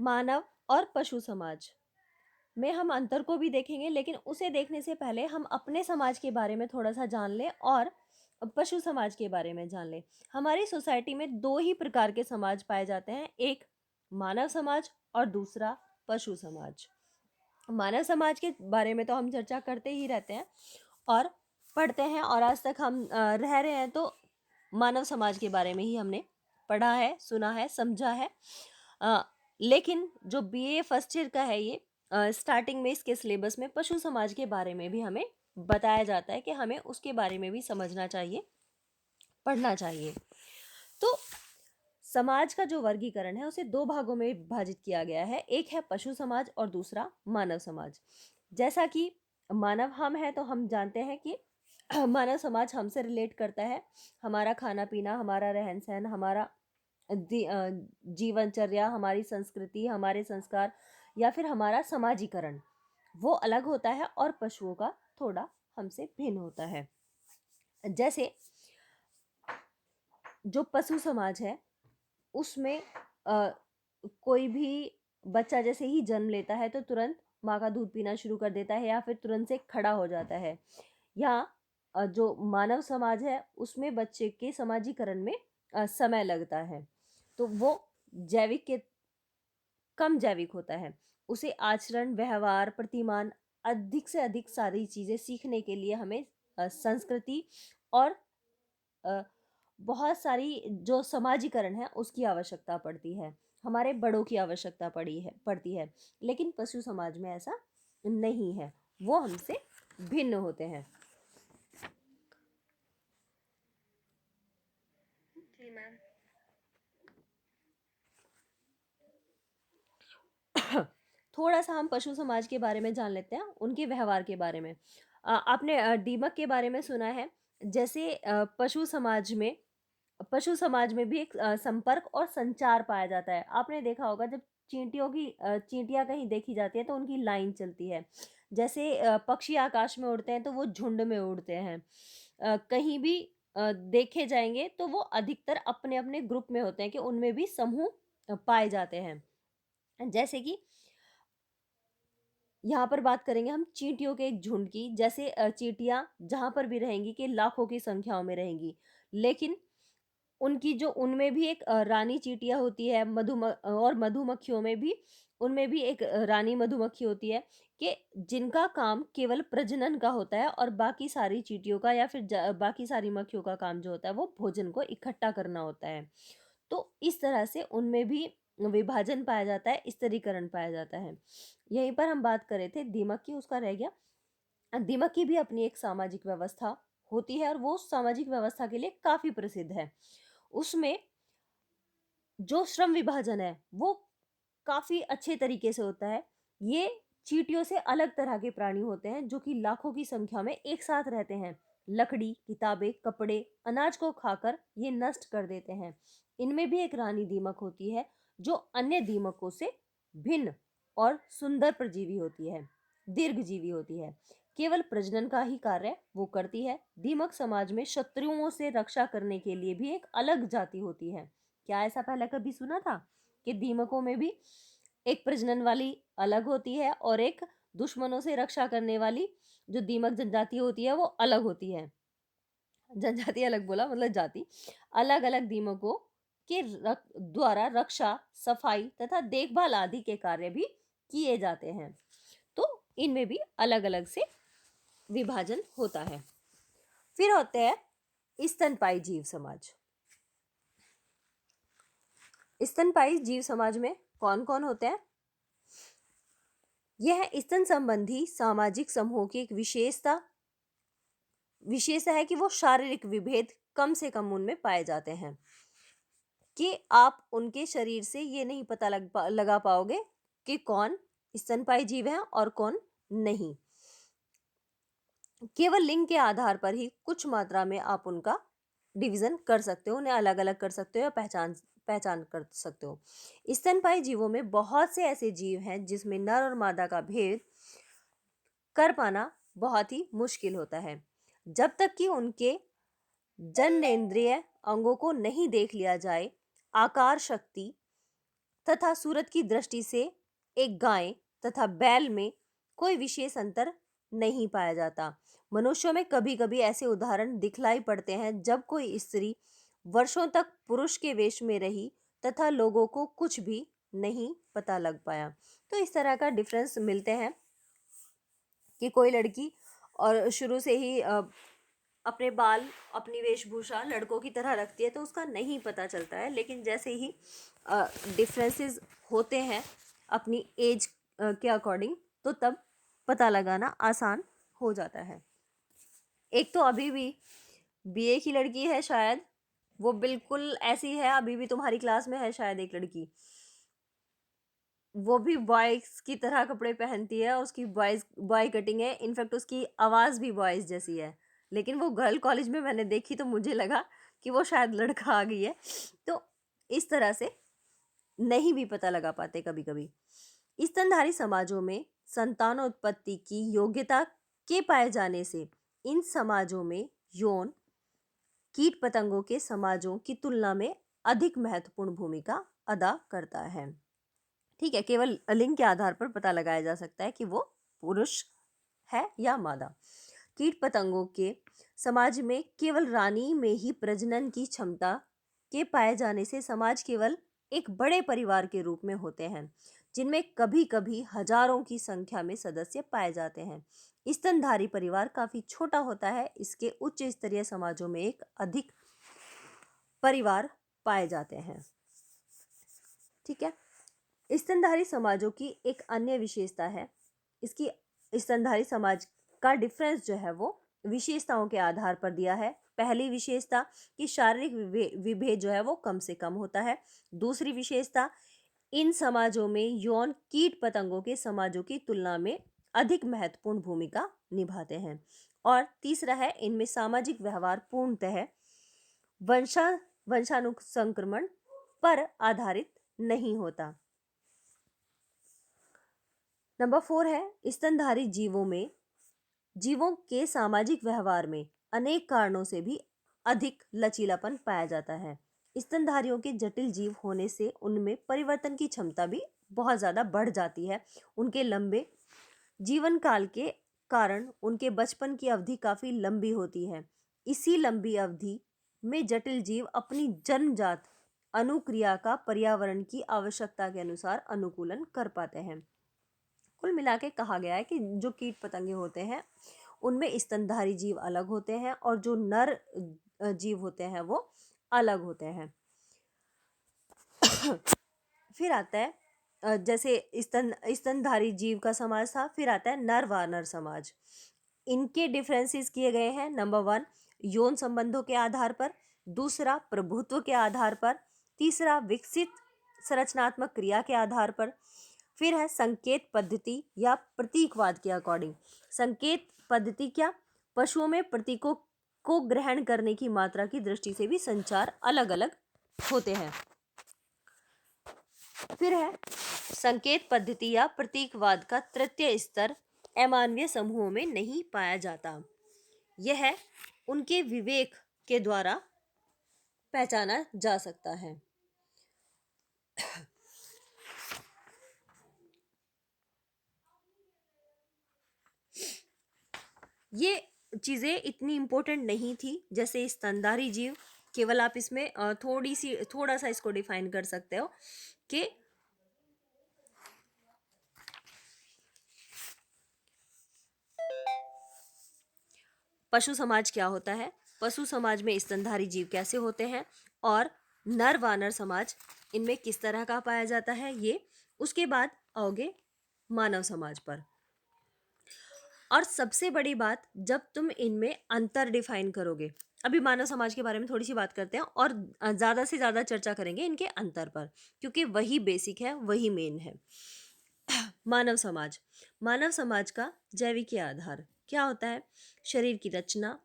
मानव और पशु समाज में हम अंतर को भी देखेंगे, लेकिन उसे देखने से पहले हम अपने समाज के बारे में थोड़ा-सा जान लें और पशु समाज के बारे में जान लें। हमारी सोसाइटी में 2 ही प्रकार के समाज पाए जाते हैं, एक मानव समाज और दूसरा पशु समाज। मानव समाज के बारे में तो हम चर्चा करते ही रहते हैं और पढ़ते हैं, और आज तक हम रह रहे हैं तो मानव समाज के बारे में ही हमने पढ़ा है, सुना है, समझा है। अ, लेकिन जो बीए फर्स्ट ईयर का है ये, स्टार्टिंग में इसके सिलेबस में पशु समाज के बारे में भी हमें बताया जाता है कि हमें उसके बारे में भी समझना चाहिए, पढ़ना चाहिए। तो समाज का जो वर्गीकरण है उसे 2 भागों में विभाजित किया गया है, एक है पशु समाज और दूसरा मानव समाज। जैसा कि मानव हम हैं तो हम जानते हैं कि मानव समाज हमसे रिलेट करता है, हमारा खाना-पीना, हमारा रहन-सहन, हमारा जीवनचर्या, हमारी संस्कृति, हमारे संस्कार या फिर हमारा समाजीकरण, वो अलग होता है और पशुओं का थोड़ा हमसे भिन्न होता है। जैसे जो पशु समाज है उसमें अ, कोई भी बच्चा जैसे ही जन्म लेता है तो तुरंत माँ का दूध पीना शुरू कर देता है या फिर तुरंत से खड़ा हो जाता है। या जो मानव समाज है उसमें बच्चे के समाजीकरण में समय लगता है, तो वो जैविक के कम जैविक होता है। उसे आचरण, व्यवहार, प्रतिमान, अधिक से अधिक सारी चीज़ें सीखने के लिए हमें संस्कृति और अ, बहुत सारी जो समाजीकरण है उसकी आवश्यकता पड़ती है, हमारे बड़ों की आवश्यकता पड़ती है। लेकिन पशु समाज में ऐसा नहीं है, वो हमसे भिन्न होते हैं। जी मैम। थोड़ा सा हम पशु समाज के बारे में जान लेते हैं, उनके व्यवहार के बारे में। आपने दीमक के बारे में सुना है। जैसे पशु समाज में भी एक संपर्क और संचार पाया जाता है। आपने देखा होगा जब चींटियाँ कहीं देखी जाती है तो उनकी लाइन चलती है। जैसे पक्षी आकाश में उड़ते हैं तो वो झुंड में उड़ते हैं। कहीं भी देखे जाएँगे तो वो अधिकतर अपने-अपने ग्रुप में होते हैं कि उनमें भी समूह पाए जाते हैं। जैसे कि यहाँ पर बात करेंगे हम चींटियों के एक झुंड की। जैसे चींटियाँ जहाँ पर भी रहेंगी कि लाखों की संख्याओं में रहेंगी। लेकिन उनकी जो उनमें भी एक रानी चींटियाँ होती है, और मधुमक्खियों में भी उनमें भी एक रानी मधुमक्खी होती है कि जिनका काम केवल प्रजनन का होता है, और बाकी सारी चींटियों का या फिर बाकी सारी मक्खियों का काम जो होता है वो भोजन को इकट्ठा करना होता है। तो इस तरह से उनमें भी विभाजन पाया जाता है, स्थिरीकरण पाया जाता है। यहीं पर हम बात कर रहे थे दीमक की, उसका रह गया। दीमक की भी अपनी एक सामाजिक व्यवस्था होती है और वो सामाजिक व्यवस्था के लिए काफ़ी प्रसिद्ध है। उसमें जो श्रम विभाजन है वो काफ़ी अच्छे तरीके से होता है। ये चींटियों से अलग तरह के प्राणी होते हैं जो कि लाखों की संख्या में एक साथ रहते हैं। लकड़ी, किताबें, कपड़े, अनाज को खाकर ये नष्ट कर देते हैं। इनमें भी एक रानी दीमक होती है जो अन्य दीमकों से भिन्न और सुंदर परजीवी होती है, दीर्घजीवी होती है। केवल प्रजनन का ही कार्य वो करती है। दीमक समाज में शत्रुओं से रक्षा करने के लिए भी एक अलग जाति होती है। क्या ऐसा पहले कभी सुना था कि दीमकों में भी एक प्रजनन वाली अलग होती है और एक दुश्मनों से रक्षा करने वाली जो दीमक जनजाति होती है वो अलग होती है? जनजाति अलग बोला मतलब जाति। अलग-अलग दीमकों के द्वारा रक्षा, सफाई तथा देखभाल आदि के कार्य भी किए जाते हैं। तो इनमें भी अलग-अलग से विभाजन होता है। फिर होते हैं स्तनपायी जीव समाज। स्तनपायी जीव समाज में कौन-कौन होते हैं? यह स्तन संबंधी सामाजिक समूह की एक विशेषता है कि वो शारीरिक विभेद कम से कम उनमें पाए जाते हैं, कि आप उनके शरीर से ये नहीं पता लगा पाओगे कि कौन स्तनपायी जीव है और कौन नहीं। केवल लिंग के आधार पर ही कुछ मात्रा में आप उनका डिवीजन कर सकते हो, उन्हें अलग-अलग कर सकते हो या पहचान पहचान कर सकते हो। स्तनपायी जीवों में बहुत से ऐसे जीव हैं जिसमें नर और मादा का भेद कर पाना बहुत ही मुश्किल होता है। जब तक कि उनके जननेंद्रिय अंगों को नहीं देख लिया जाए, आकार, शक्ति तथा सूरत की दृष्टि से एक गाय तथा बैल में कोई विशेष अंतर नहीं पाया जाता। मनुष्यों में कभी कभी ऐसे उदाहरण दिखलाई पड़ते हैं जब कोई स्त्री वर्षों तक पुरुष के वेश में रही तथा लोगों को कुछ भी नहीं पता लग पाया। तो इस तरह का डिफरेंस मिलते हैं कि कोई लड़की और शुरू से ही अपने बाल, अपनी वेशभूषा लड़कों की तरह रखती है तो उसका नहीं पता चलता है, लेकिन जैसे ही डिफरेंसेस होते हैं अपनी एज के अकॉर्डिंग, तो तब पता लगाना आसान हो जाता है। एक तो अभी भी बीए की लड़की है शायद, वो बिल्कुल ऐसी है, अभी भी तुम्हारी क्लास में है शायद एक लड़की, वो भी बॉयज की तरह कपड़े पहनती है, उसकी बॉय कटिंग है, इनफैक्ट उसकी आवाज़ भी बॉयज जैसी है, लेकिन वो गर्ल कॉलेज में मैंने देखी तो मुझे लगा कि वो शायद लड़का आ गई है। तो इस तरह से नहीं भी पता लगा पाते कभी कभी। स्तनधारी समाजों में संतानोत्पत्ति की योग्यता के पाए जाने से इन समाजों में यौन कीट पतंगों के समाजों की तुलना में अधिक महत्वपूर्ण भूमिका अदा करता है। ठीक है, केवल लिंग के आधार पर पता लगाया जा सकता है कि वो पुरुष है या मादा। कीट पतंगों के समाज में केवल रानी में ही प्रजनन की क्षमता के पाए जाने से समाज केवल एक बड़े परिवार के रूप में होते हैं, जिनमें कभी कभी हजारों की संख्या में सदस्य पाए जाते हैं। स्तनधारी परिवार काफी छोटा होता है, इसके उच्च स्तरीय समाजों में एक अधिक परिवार पाए जाते हैं। ठीक है, स्तनधारी समाजों की एक अन्य विशेषता है, इसकी स्तनधारी समाज का डिफरेंस जो है वो विशेषताओं के आधार पर दिया है। पहली विशेषता कि शारीरिक विभेद जो है वो कम से कम होता है। दूसरी विशेषता, इन समाजों में यौन कीट पतंगों के समाजों की तुलना में अधिक महत्वपूर्ण भूमिका निभाते हैं। और तीसरा है, इनमें सामाजिक व्यवहार पूर्णतः वंशा वंशानुसंक्रमण पर आधारित नहीं होता। नंबर 4 है, स्तनधारी जीवों के सामाजिक व्यवहार में अनेक कारणों से भी अधिक लचीलापन पाया जाता है। स्तनधारियों के जटिल जीव होने से उनमें परिवर्तन की क्षमता भी बहुत ज़्यादा बढ़ जाती है। उनके लंबे जीवन काल के कारण उनके बचपन की अवधि काफ़ी लंबी होती है। इसी लंबी अवधि में जटिल जीव अपनी जन्मजात अनुक्रिया का पर्यावरण की आवश्यकता के अनुसार अनुकूलन कर पाते हैं। कुल मिला के कहा गया है कि जो कीट पतंगे होते हैं उनमें स्तनधारी जीव अलग होते हैं और जो नर जीव होते हैं वो अलग होते हैं। फिर आता है जैसे स्तनधारी जीव का समाज था, फिर आता है नर वानर समाज। इनके डिफरेंसेस किए गए हैं। नंबर 1, यौन संबंधों के आधार पर। दूसरा, प्रभुत्व के आधार पर। तीसरा, विकसित संरचनात्मक क्रिया के आधार पर। फिर है संकेत पद्धति या प्रतीकवाद के अकॉर्डिंग। संकेत पद्धति क्या? पशुओं में प्रतीकों को ग्रहण करने की मात्रा की दृष्टि से भी संचार अलग अलग होते हैं। फिर है संकेत पद्धति या प्रतीकवाद का तृतीय स्तर अमानवीय समूहों में नहीं पाया जाता। यह उनके विवेक के द्वारा पहचाना जा सकता है। ये चीज़ें इतनी इम्पोर्टेंट नहीं थी जैसे स्तनधारी जीव, केवल आप इसमें थोड़ा सा इसको डिफाइन कर सकते हो कि पशु समाज क्या होता है, पशु समाज में स्तनधारी जीव कैसे होते हैं, और नर वानर समाज इनमें किस तरह का पाया जाता है। ये उसके बाद आओगे मानव समाज पर। और सबसे बड़ी बात, जब तुम इनमें अंतर डिफाइन करोगे, अभी मानव समाज के बारे में थोड़ी सी बात करते हैं और ज़्यादा से ज़्यादा चर्चा करेंगे इनके अंतर पर, क्योंकि वही बेसिक है, वही मेन है। मानव समाज का जैविक आधार क्या होता है? शरीर की रचना।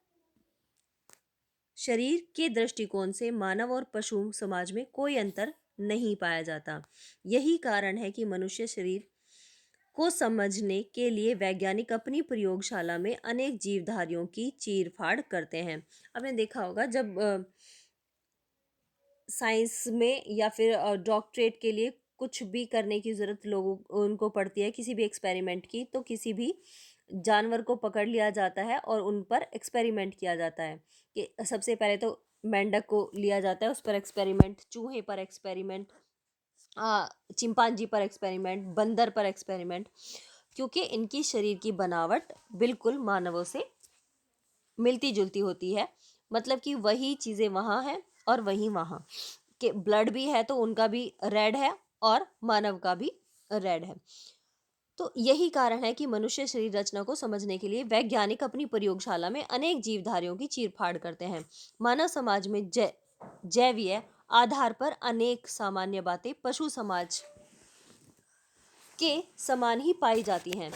शरीर के दृष्टिकोण से मानव और पशु समाज में कोई अंतर नहीं पाया जाता। यही कारण है कि मनुष्य शरीर को समझने के लिए वैज्ञानिक अपनी प्रयोगशाला में अनेक जीवधारियों की चीर-फाड़ करते हैं। आपने देखा होगा जब साइंस में या फिर डॉक्टरेट के लिए कुछ भी करने की ज़रूरत लोगों उनको पड़ती है किसी भी एक्सपेरिमेंट की, तो किसी भी जानवर को पकड़ लिया जाता है और उन पर एक्सपेरिमेंट किया जाता है। कि सबसे पहले तो मेंढक को लिया जाता है, उस पर एक्सपेरिमेंट, चूहे पर एक्सपेरिमेंट, चिंपांजी पर एक्सपेरिमेंट, बंदर पर एक्सपेरिमेंट, क्योंकि इनकी शरीर की बनावट बिल्कुल मानवों से मिलती जुलती होती है। मतलब कि वही चीज़ें वहाँ हैं और वही वहाँ के ब्लड भी है, तो उनका भी रेड है और मानव का भी रेड है। तो यही कारण है कि मनुष्य शरीर रचना को समझने के लिए वैज्ञानिक अपनी प्रयोगशाला में अनेक जीवधारियों की चीरफाड़ करते हैं। मानव समाज में जैवीय आधार पर अनेक सामान्य बातें पशु समाज के समान ही पाई जाती हैं।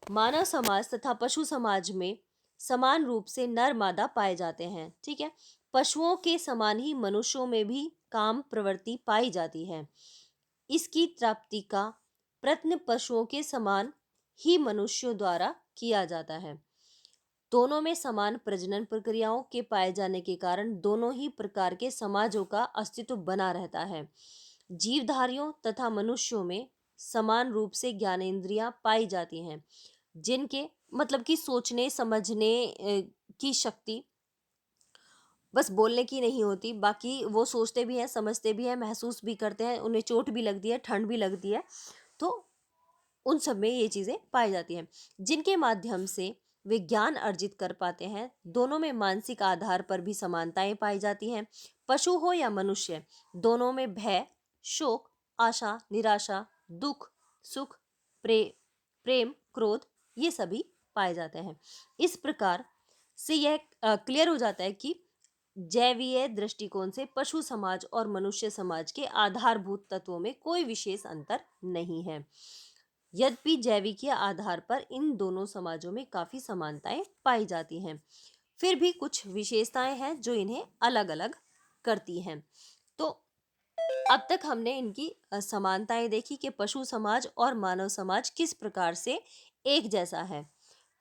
मानव समाज तथा पशु समाज में समान रूप से नर मादा पाए जाते हैं। ठीक है। पशुओं के समान ही मनुष्यों में भी काम प्रवृत्ति पाई जाती है। इसकी प्राप्ति का प्रयत्न पशुओं के समान ही मनुष्यों द्वारा किया जाता है। दोनों में समान प्रजनन प्रक्रियाओं के पाए जाने के कारण दोनों ही प्रकार के समाजों का अस्तित्व बना रहता है। जीवधारियों तथा मनुष्यों में समान रूप से ज्ञानेंद्रियां पाई जाती हैं, जिनके मतलब कि सोचने समझने की शक्ति बस बोलने की नहीं होती, बाकी वो सोचते भी हैं, समझते भी हैं, महसूस भी करते हैं, उन्हें चोट भी लगती है, ठंड भी लगती है, तो उन सब में ये चीज़ें पाई जाती हैं, जिनके माध्यम से वे ज्ञान अर्जित कर पाते हैं। दोनों में मानसिक आधार पर भी समानताएं पाई जाती हैं। पशु हो या मनुष्य, दोनों में भय, शोक, आशा, निराशा, दुख, सुख, प्रेम, क्रोध, ये सभी पाए जाते हैं। इस प्रकार से यह क्लियर हो जाता है कि जैवीय दृष्टिकोण से पशु समाज और मनुष्य समाज के आधारभूत तत्वों में कोई विशेष अंतर नहीं है। यद्यपि जैविकीय आधार पर इन दोनों समाजों में काफी समानताएं पाई जाती हैं, फिर भी कुछ विशेषताएं हैं जो इन्हें अलग अलग करती हैं। तो अब तक हमने इनकी समानताएं देखी कि पशु समाज और मानव समाज किस प्रकार से एक जैसा है।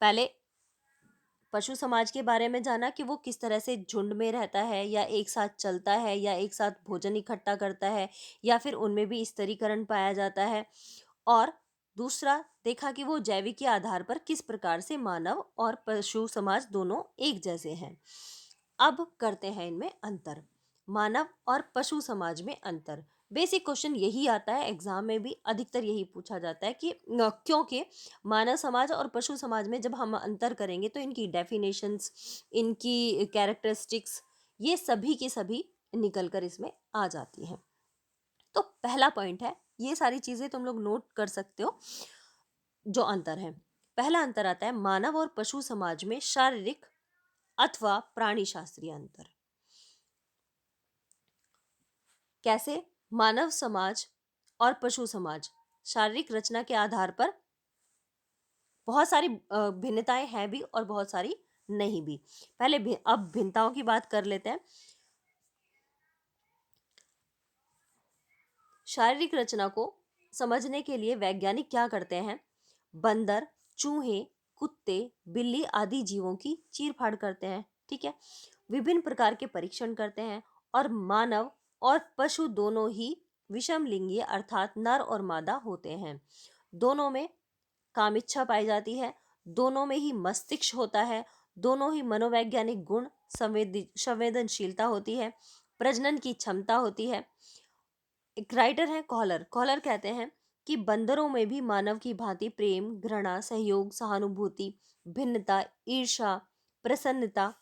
पहले पशु समाज के बारे में जाना कि वो किस तरह से झुंड में रहता है, या एक साथ चलता है, या एक साथ भोजन इकट्ठा करता है, या फिर उनमें भी स्तरीकरण पाया जाता है। और दूसरा देखा कि वो जैविक के आधार पर किस प्रकार से मानव और पशु समाज दोनों एक जैसे हैं। अब करते हैं इनमें अंतर। मानव और पशु समाज में अंतर। बेसिक क्वेश्चन यही आता है, एग्जाम में भी अधिकतर यही पूछा जाता है कि क्योंकि मानव समाज और पशु समाज में जब हम अंतर करेंगे तो इनकी डेफिनेशंस, इनकी कैरेक्टरिस्टिक्स, ये सभी की सभी निकल कर इसमें आ जाती हैं। तो पहला पॉइंट है, ये सारी चीजें तुम लोग नोट कर सकते हो जो अंतर है। पहला अंतर आता है मानव और पशु समाज में शारीरिक अथवा प्राणी शास्त्रीय अंतर। कैसे? मानव समाज और पशु समाज शारीरिक रचना के आधार पर बहुत सारी भिन्नताएं हैं भी और बहुत सारी नहीं भी। पहले अब भिन्नताओं की बात कर लेते हैं। शारीरिक रचना को समझने के लिए वैज्ञानिक क्या करते हैं? बंदर, चूहे, कुत्ते, बिल्ली आदि जीवों की चीरफाड़ करते हैं। ठीक है। विभिन्न प्रकार के परीक्षण करते हैं और मानव और पशु दोनों ही विषम लिंगीय अर्थात नर और मादा होते हैं। दोनों में कामिच्छा पाई जाती है, दोनों में ही मस्तिष्क होता है, दोनों ही मनोवैज्ञानिक गुण, संवेदनशीलता होती है, प्रजनन की क्षमता होती है। एक राइटर है कॉलर, कॉलर कहते हैं कि बंदरों में भी मानव की भांति प्रेम, घृणा, सहयोग, सहानुभूति, भिन्नता, ईर्ष्या, प्रसन्नता,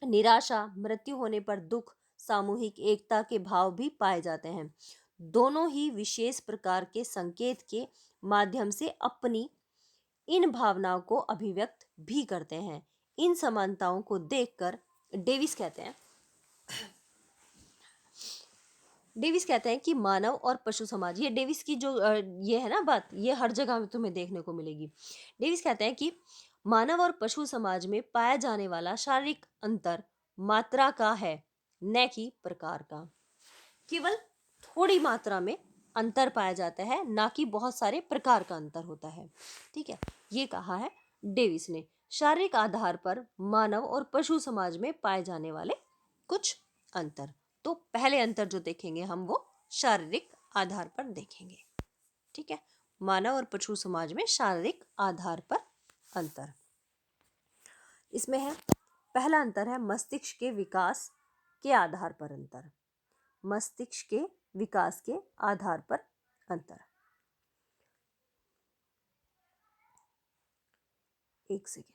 निराशा, मृत्यु होने पर दुख, सामूहिक एकता के भाव भी पाए जाते हैं। दोनों ही विशेष प्रकार के संकेत के माध्यम से अपनी इन भावनाओं को अभिव्यक्त भी करते हैं। इन समानताओं को देखकर डेविस कहते हैं कि मानव और पशु समाज, ये डेविस की जो ये है ना बात, ये हर जगह में तुम्हें देखने को मिलेगी। डेविस कहते हैं कि मानव और पशु समाज में पाया जाने वाला शारीरिक अंतर मात्रा का है, न कि प्रकार का। केवल थोड़ी मात्रा में अंतर पाया जाता है, ना कि बहुत सारे प्रकार का अंतर होता है। ठीक है, ये कहा है डेविस ने। शारीरिक आधार पर मानव और पशु समाज में पाए जाने वाले कुछ अंतर। तो पहले अंतर जो देखेंगे हम वो शारीरिक आधार पर देखेंगे। ठीक है, मानव और पशु समाज में शारीरिक आधार पर अंतर। इसमें है, पहला अंतर है मस्तिष्क के विकास के आधार पर अंतर। मस्तिष्क के विकास के आधार पर अंतर। एक सेकेंड।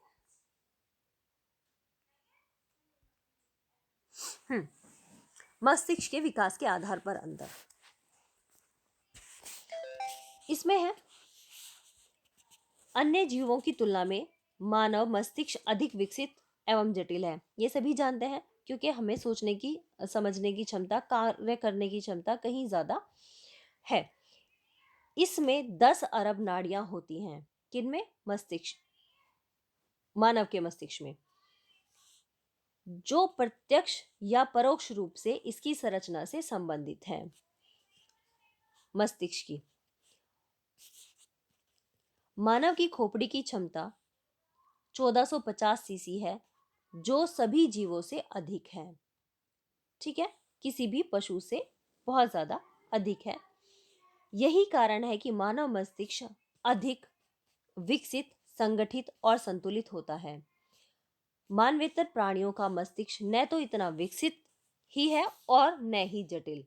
मस्तिष्क के विकास के आधार पर अंतर। इसमें है, अन्य जीवों की तुलना में मानव मस्तिष्क अधिक विकसित एवं जटिल है। ये सभी जानते हैं, क्योंकि हमें सोचने की, समझने की क्षमता, कार्य करने की क्षमता कहीं ज्यादा है। इसमें 10 अरब नाड़ियां होती हैं। किनमें? मस्तिष्क, मानव के मस्तिष्क में, जो प्रत्यक्ष या परोक्ष रूप से इसकी संरचना से संबंधित है। मस्तिष्क की, मानव की खोपड़ी की क्षमता 1450 सीसी है, जो सभी जीवों से अधिक है। ठीक है, किसी भी पशु से बहुत ज्यादा अधिक है। यही कारण है कि मानव मस्तिष्क अधिक विकसित, संगठित और संतुलित होता है। मानवेतर प्राणियों का मस्तिष्क न तो इतना विकसित ही है और न ही जटिल।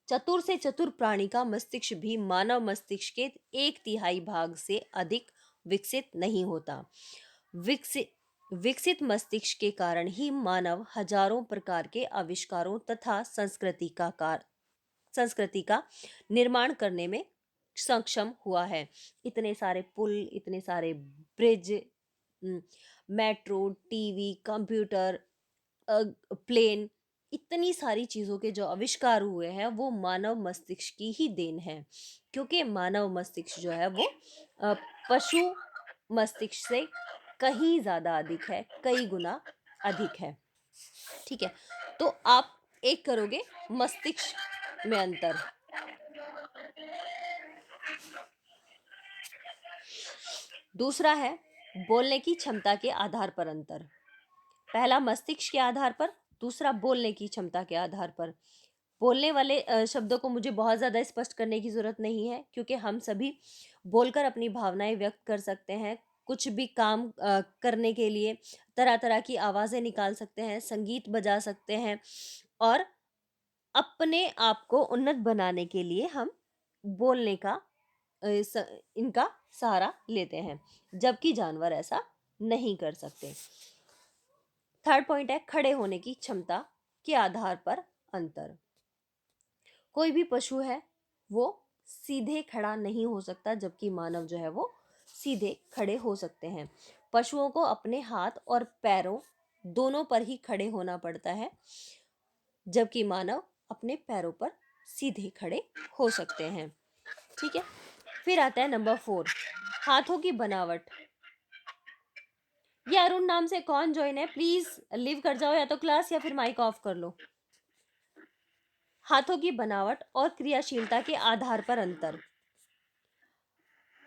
चतुर से चतुर प्राणी का मस्तिष्क भी मानव मस्तिष्क के 1/3 भाग से अधिक विकसित नहीं होता। विकसित मस्तिष्क के कारण ही मानव हजारों प्रकार के आविष्कारों तथा संस्कृति का निर्माण करने में सक्षम हुआ है। इतने सारे पुल, इतने सारे bridge, metro, TV, computer, plane, इतनी सारी चीजों के जो आविष्कार हुए हैं वो मानव मस्तिष्क की ही देन है। क्योंकि मानव मस्तिष्क जो है वो पशु मस्तिष्क से कहीं ज्यादा अधिक है, कई गुना अधिक है। ठीक है, तो आप एक करोगे मस्तिष्क में अंतर। दूसरा है बोलने की क्षमता के आधार पर अंतर। पहला मस्तिष्क के आधार पर, दूसरा बोलने की क्षमता के आधार पर। बोलने वाले शब्दों को मुझे बहुत ज़्यादा स्पष्ट करने की ज़रूरत नहीं है, क्योंकि हम सभी बोलकर अपनी भावनाएं व्यक्त कर सकते हैं। कुछ भी काम करने के लिए तरह तरह की आवाज़ें निकाल सकते हैं, संगीत बजा सकते हैं, और अपने आप को उन्नत बनाने के लिए हम बोलने का इनका सहारा लेते हैं, जबकि जानवर ऐसा नहीं कर सकते। थर्ड पॉइंट है खड़े होने की क्षमता के आधार पर अंतर। कोई भी पशु है वो सीधे खड़ा नहीं हो सकता, जबकि मानव जो है वो सीधे खड़े हो सकते हैं। पशुओं को अपने हाथ और पैरों दोनों पर ही खड़े होना पड़ता है, जबकि मानव अपने पैरों पर सीधे खड़े हो सकते हैं। ठीक है, फिर आता है नंबर 4, हाथों की बनावट। ये अरुण नाम से कौन ज्वाइन है? प्लीज लीव कर जाओ, या तो क्लास या फिर माइक ऑफ कर लो। हाथों की बनावट और क्रियाशीलता के आधार पर अंतर।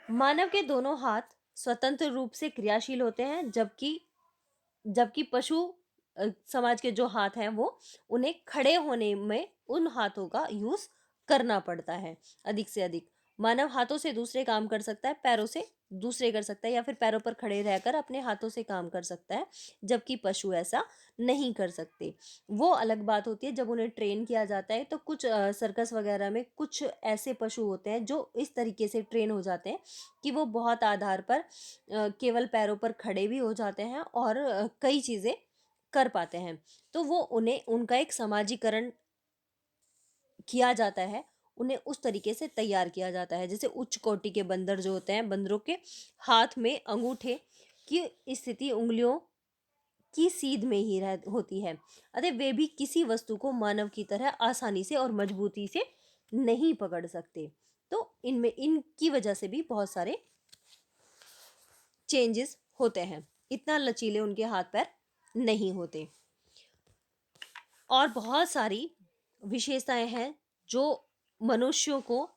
मानव के दोनों हाथ स्वतंत्र रूप से क्रियाशील होते हैं, जबकि जबकि पशु समाज के जो हाथ हैं वो उन्हें खड़े होने में उन हाथों का यूज करना पड़ता है अधिक से अधिक। मानव हाथों से दूसरे काम कर सकता है, पैरों से दूसरे कर सकता है, या फिर पैरों पर खड़े रहकर अपने हाथों से काम कर सकता है, जबकि पशु ऐसा नहीं कर सकते। वो अलग बात होती है जब उन्हें ट्रेन किया जाता है। तो कुछ सर्कस वगैरह में कुछ ऐसे पशु होते हैं जो इस तरीके से ट्रेन हो जाते हैं कि वो बहुत आधार पर केवल पैरों पर खड़े भी हो जाते हैं और कई चीज़ें कर पाते हैं। तो वो उन्हें उनका एक समाजीकरण किया जाता है, उन्हें उस तरीके से तैयार किया जाता है। जैसे उच्च कोटि के बंदर जो होते हैं, बंदरों के हाथ में अंगूठे की स्थिति उंगलियों की सीध में ही होती है, अतः वे भी किसी वस्तु को मानव की तरह आसानी से और मजबूती से नहीं पकड़ सकते। तो इनमें इनकी वजह से भी बहुत सारे चेंजेस होते हैं, इतना लचीले उनके हाथ पैर नहीं होते। और बहुत सारी विशेषताएं हैं जो मनुष्यों को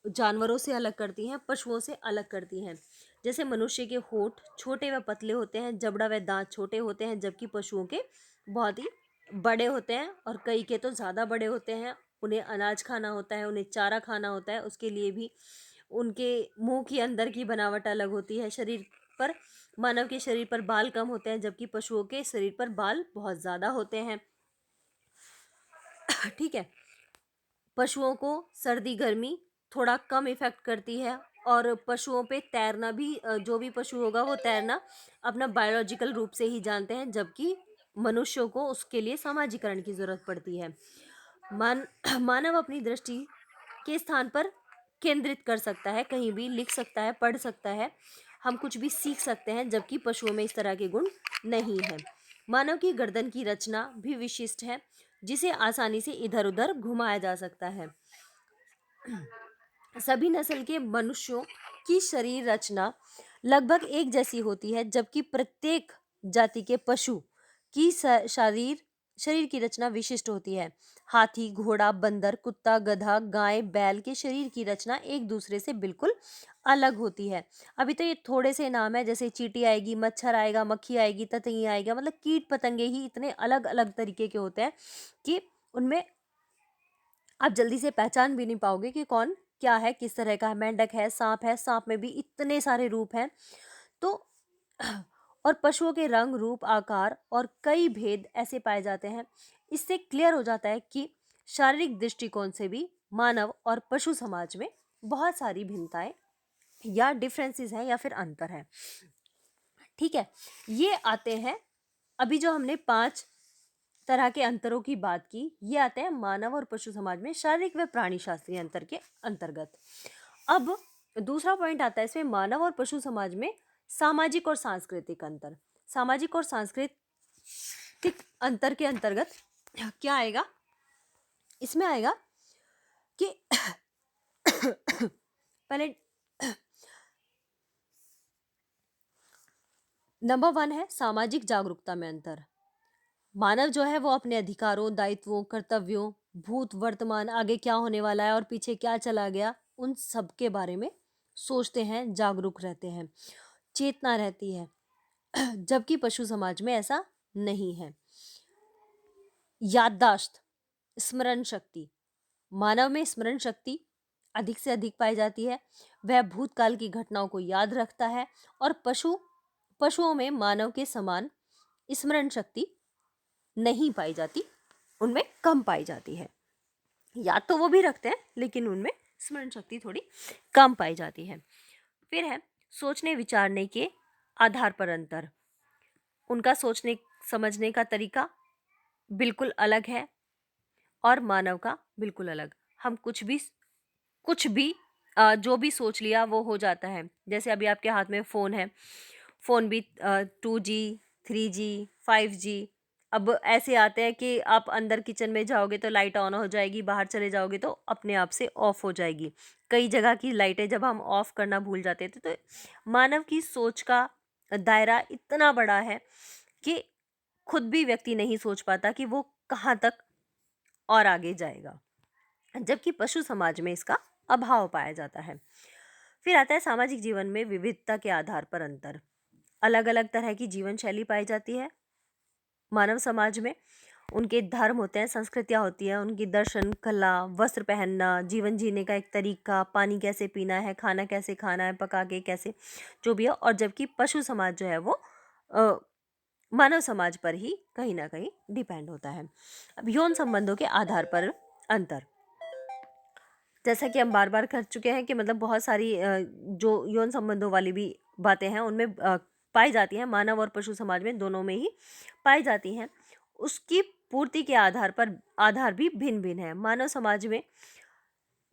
जानवरों से अलग करती हैं, पशुओं से अलग करती हैं। जैसे मनुष्य के होंठ छोटे व पतले होते हैं, जबड़ा व दांत छोटे होते हैं, जबकि पशुओं के बहुत ही बड़े होते हैं, और कई के तो ज़्यादा बड़े होते हैं। उन्हें अनाज खाना होता है, उन्हें चारा खाना होता है, उसके लिए भी उनके मुंह के अंदर की बनावट अलग होती है। शरीर पर, मानव के शरीर पर बाल कम होते हैं, जबकि पशुओं के शरीर पर बाल बहुत ज़्यादा होते हैं। ठीक है। पशुओं को सर्दी गर्मी थोड़ा कम इफेक्ट करती है, और पशुओं पे तैरना भी, जो भी पशु होगा वो तैरना अपना बायोलॉजिकल रूप से ही जानते हैं, जबकि मनुष्यों को उसके लिए सामाजिकरण की जरूरत पड़ती है। मान मानव अपनी दृष्टि के स्थान पर केंद्रित कर सकता है, कहीं भी लिख सकता है, पढ़ सकता है, हम कुछ भी सीख सकते हैं, जबकि पशुओं में इस तरह के गुण नहीं है। मानव की गर्दन की रचना भी विशिष्ट है, जिसे आसानी से इधर उधर घुमाया जा सकता है। सभी नस्ल के मनुष्यों की शरीर रचना लगभग एक जैसी होती है, जबकि प्रत्येक जाति के पशु की शरीर की रचना विशिष्ट होती है। हाथी, घोड़ा, बंदर, कुत्ता, गधा, गाय, बैल के शरीर की रचना एक दूसरे से बिल्कुल अलग होती है। अभी तो ये थोड़े से नाम है, जैसे चींटी आएगी, मच्छर आएगा, मक्खी आएगी, ततैया आएगा, मतलब कीट पतंगे ही इतने अलग अलग तरीके के होते हैं कि उनमें आप जल्दी से पहचान भी नहीं पाओगे कि कौन क्या है, किस तरह का है। मेंढक है, सांप है, सांप में भी इतने सारे रूप हैं। तो और पशुओं के रंग, रूप, आकार और कई भेद ऐसे पाए जाते हैं। इससे क्लियर हो जाता है कि शारीरिक दृष्टिकोण से भी मानव और पशु समाज में बहुत सारी भिन्नताएं या डिफरेंसेस हैं, या फिर अंतर है। ठीक है। ये आते हैं, अभी जो हमने 5 तरह के अंतरों की बात की, ये आते हैं मानव और पशु समाज में शारीरिक व प्राणी शास्त्रीय अंतर के अंतर्गत। अब दूसरा पॉइंट आता है इसमें, मानव और पशु समाज में सामाजिक और सांस्कृतिक अंतर। सामाजिक और सांस्कृतिक अंतर के अंतर्गत क्या आएगा, इसमें आएगा कि पहले नंबर 1 है सामाजिक जागरूकता में अंतर। मानव जो है वो अपने अधिकारों, दायित्वों, कर्तव्यों, भूत, वर्तमान, आगे क्या होने वाला है और पीछे क्या चला गया, उन सब के बारे में सोचते हैं, जागरूक रहते हैं, चेतना रहती है। जबकि पशु समाज में ऐसा नहीं है। याददाश्त, स्मरण शक्ति, मानव में स्मरण शक्ति अधिक से अधिक पाई जाती है, वह भूतकाल की घटनाओं को याद रखता है, और पशुओं में मानव के समान स्मरण शक्ति नहीं पाई जाती, उनमें कम पाई जाती है। याद तो वो भी रखते हैं, लेकिन उनमें स्मरण शक्ति थोड़ी कम पाई जाती है। फिर है सोचने विचारने के आधार पर अंतर। उनका सोचने समझने का तरीका बिल्कुल अलग है, और मानव का बिल्कुल अलग। हम कुछ भी जो भी सोच लिया वो हो जाता है। जैसे अभी आपके हाथ में फ़ोन है, फ़ोन भी 2G, 3G, 5G, अब ऐसे आते हैं कि आप अंदर किचन में जाओगे तो लाइट ऑन हो जाएगी, बाहर चले जाओगे तो अपने आप से ऑफ हो जाएगी। कई जगह की लाइटें जब हम ऑफ करना भूल जाते थे, तो मानव की सोच का दायरा इतना बड़ा है कि खुद भी व्यक्ति नहीं सोच पाता कि वो कहाँ तक और आगे जाएगा, जबकि पशु समाज में इसका अभाव पाया जाता है। फिर आता है सामाजिक जीवन में विविधता के आधार पर अंतर। अलग अलग तरह की जीवन शैली पाई जाती है मानव समाज में। उनके धर्म होते हैं, संस्कृतियाँ होती हैं, उनकी दर्शन, कला, वस्त्र पहनना, जीवन जीने का एक तरीका, पानी कैसे पीना है, खाना कैसे खाना है, पका के कैसे, जो भी है। और जबकि पशु समाज जो है वो अ, मानव समाज पर ही कहीं ना कहीं डिपेंड होता है। अब यौन संबंधों के आधार पर अंतर, जैसा कि हम बार बार कर चुके हैं कि मतलब बहुत सारी जो यौन संबंधों वाली भी बातें हैं उनमें पाई जाती हैं, मानव और पशु समाज में दोनों में ही पाई जाती हैं। उसकी पूर्ति के आधार भी भिन्न भिन्न है। मानव समाज में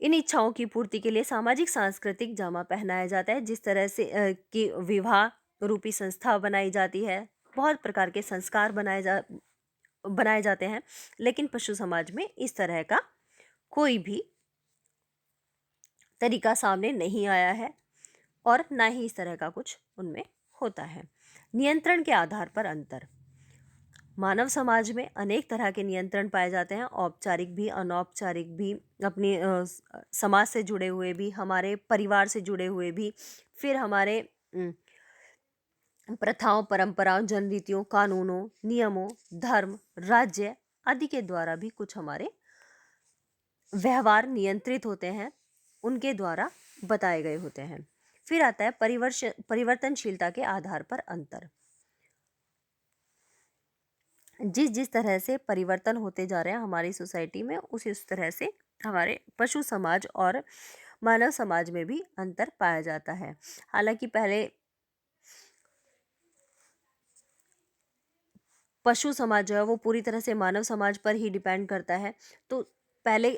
इन इच्छाओं की पूर्ति के लिए सामाजिक सांस्कृतिक जामा पहनाया जाता है, जिस तरह से कि विवाह रूपी संस्था बनाई जाती है, बहुत प्रकार के संस्कार बनाए जाते हैं। लेकिन पशु समाज में इस तरह का कोई भी तरीका सामने नहीं आया है, और ना ही इस तरह का कुछ उनमें होता है। नियंत्रण के आधार पर अंतर। मानव समाज में अनेक तरह के नियंत्रण पाए जाते हैं, औपचारिक भी, अनौपचारिक भी, अपने समाज से जुड़े हुए भी, हमारे परिवार से जुड़े हुए भी, फिर हमारे प्रथाओं, परंपराओं, जनरीतियों, कानूनों, नियमों, धर्म, राज्य आदि के द्वारा भी कुछ हमारे व्यवहार नियंत्रित होते हैं, उनके द्वारा बताए गए होते हैं। फिर आता है परिवर्तनशीलता के आधार पर अंतर। जिस जिस तरह से परिवर्तन होते जा रहे हैं हमारी सोसाइटी में, उस तरह से हमारे पशु समाज और मानव समाज में भी अंतर पाया जाता है। हालांकि पहले पशु समाज जो है वो पूरी तरह से मानव समाज पर ही डिपेंड करता है। तो पहले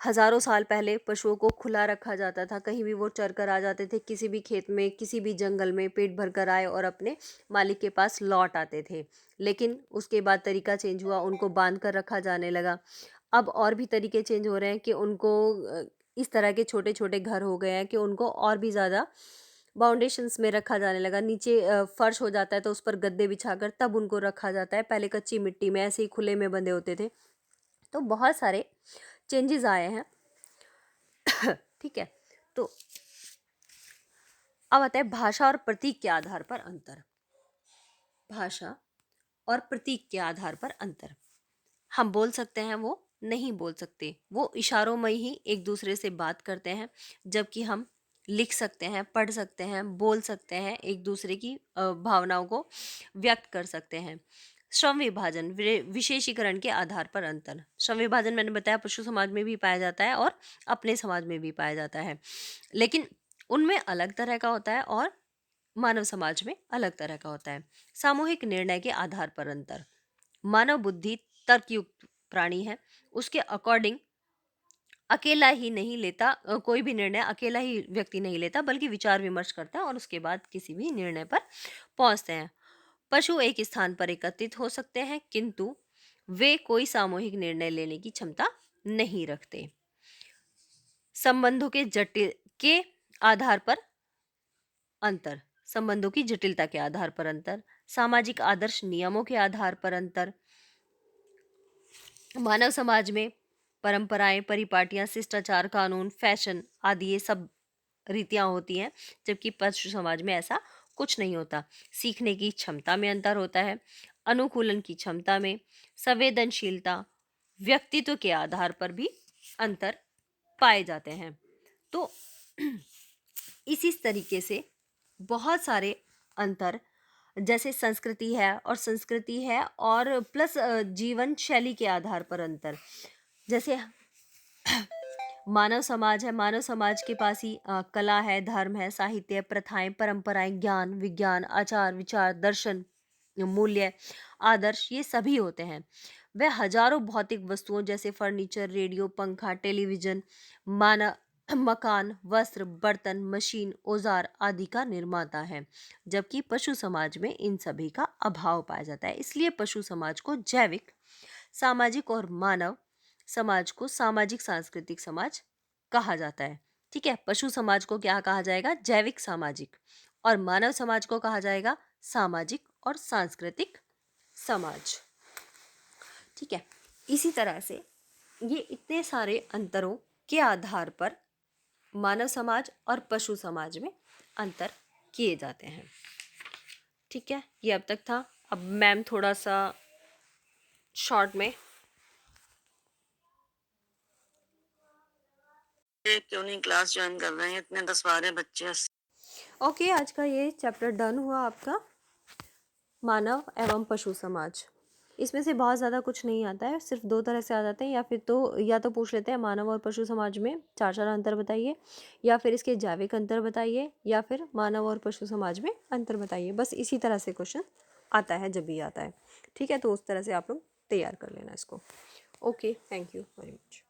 हजारों साल पहले पशुओं को खुला रखा जाता था, कहीं भी वो चर कर आ जाते थे, किसी भी खेत में, किसी भी जंगल में पेट भर कर आए और अपने मालिक के पास लौट आते थे। लेकिन उसके बाद तरीका चेंज हुआ, उनको बांध कर रखा जाने लगा। अब और भी तरीके चेंज हो रहे हैं कि उनको इस तरह के छोटे छोटे घर हो गए हैं कि उनको और भी ज़्यादा बाउंडेशंस में रखा जाने लगा। नीचे फर्श हो जाता है तो उस पर गद्दे बिछाकर तब उनको रखा जाता है। पहले कच्ची मिट्टी में ऐसे ही खुले में बंधे होते थे। तो बहुत सारे चेंजेस आए हैं। ठीक है, तो अब आता है भाषा और प्रतीक के आधार पर अंतर। भाषा और प्रतीक के आधार पर अंतर। हम बोल सकते हैं, वो नहीं बोल सकते। वो इशारों में ही एक दूसरे से बात करते हैं, जबकि हम लिख सकते हैं, पढ़ सकते हैं, बोल सकते हैं, एक दूसरे की भावनाओं को व्यक्त कर सकते हैं। श्रम विभाजन विशेषीकरण के आधार पर अंतर। श्रम विभाजन मैंने बताया पशु समाज में भी पाया जाता है और अपने समाज में भी पाया जाता है, लेकिन उनमें अलग तरह का होता है और मानव समाज में अलग तरह का होता है। सामूहिक निर्णय के आधार पर अंतर। मानव बुद्धि तर्कयुक्त प्राणी है, उसके अकॉर्डिंग अकेला ही नहीं लेता, कोई भी निर्णय अकेला ही व्यक्ति नहीं लेता, बल्कि विचार विमर्श करता है और उसके बाद किसी भी निर्णय पर पहुंचते हैं। पशु एक स्थान पर एकत्रित हो सकते हैं, किंतु वे कोई सामूहिक निर्णय लेने की क्षमता नहीं रखते। संबंधों के आधार पर अंतर। संबंधों की जटिलता के आधार पर अंतर। सामाजिक आदर्श नियमों के आधार पर अंतर। मानव समाज में परंपराएं, परिपाटियां, शिष्टाचार, कानून, फैशन आदि ये सब रीतियां होती हैं, जबकि पशु समाज में ऐसा कुछ नहीं होता। सीखने की क्षमता में अंतर होता है, अनुकूलन की क्षमता में, संवेदनशीलता, व्यक्तित्व के आधार पर भी अंतर पाए जाते हैं। तो इसी तरीके से बहुत सारे अंतर, जैसे संस्कृति है और प्लस जीवन शैली के आधार पर अंतर। जैसे मानव समाज है, मानव समाज के पास ही कला है, धर्म है, साहित्य, प्रथाएं, परंपराएं, ज्ञान, विज्ञान, आचार विचार, दर्शन, मूल्य, आदर्श, ये सभी होते हैं। वह हजारों भौतिक वस्तुओं जैसे फर्नीचर, रेडियो, पंखा, टेलीविजन, मानव मकान, वस्त्र, बर्तन, मशीन, औजार आदि का निर्माता है, जबकि पशु समाज में इन सभी का अभाव पाया जाता है। इसलिए पशु समाज को जैविक, सामाजिक और मानव समाज को सामाजिक सांस्कृतिक समाज कहा जाता है। ठीक है, पशु समाज को क्या कहा जाएगा? जैविक सामाजिक। और मानव समाज को कहा जाएगा सामाजिक और सांस्कृतिक समाज। ठीक है, इसी तरह से ये इतने सारे अंतरों के आधार पर मानव समाज और पशु समाज में अंतर किए जाते हैं। ठीक है, ये अब तक था। अब मैम थोड़ा सा शॉर्ट में क्यों नहीं क्लास ज्वाइन कर रहे हैं, इतने 10-12 बच्चे। ओके, आज का ये चैप्टर डन हुआ आपका, मानव एवं पशु समाज। इसमें से बहुत ज़्यादा कुछ नहीं आता है, सिर्फ 2 तरह से आ जाते हैं, या तो पूछ लेते हैं मानव और पशु समाज में 4 अंतर बताइए, या फिर इसके जैविक अंतर बताइए, या फिर मानव और पशु समाज में अंतर बताइए। बस इसी तरह से क्वेश्चन आता है जब भी आता है। ठीक है, तो उस तरह से आप लोग तैयार कर लेना इसको। Okay, thank you very much.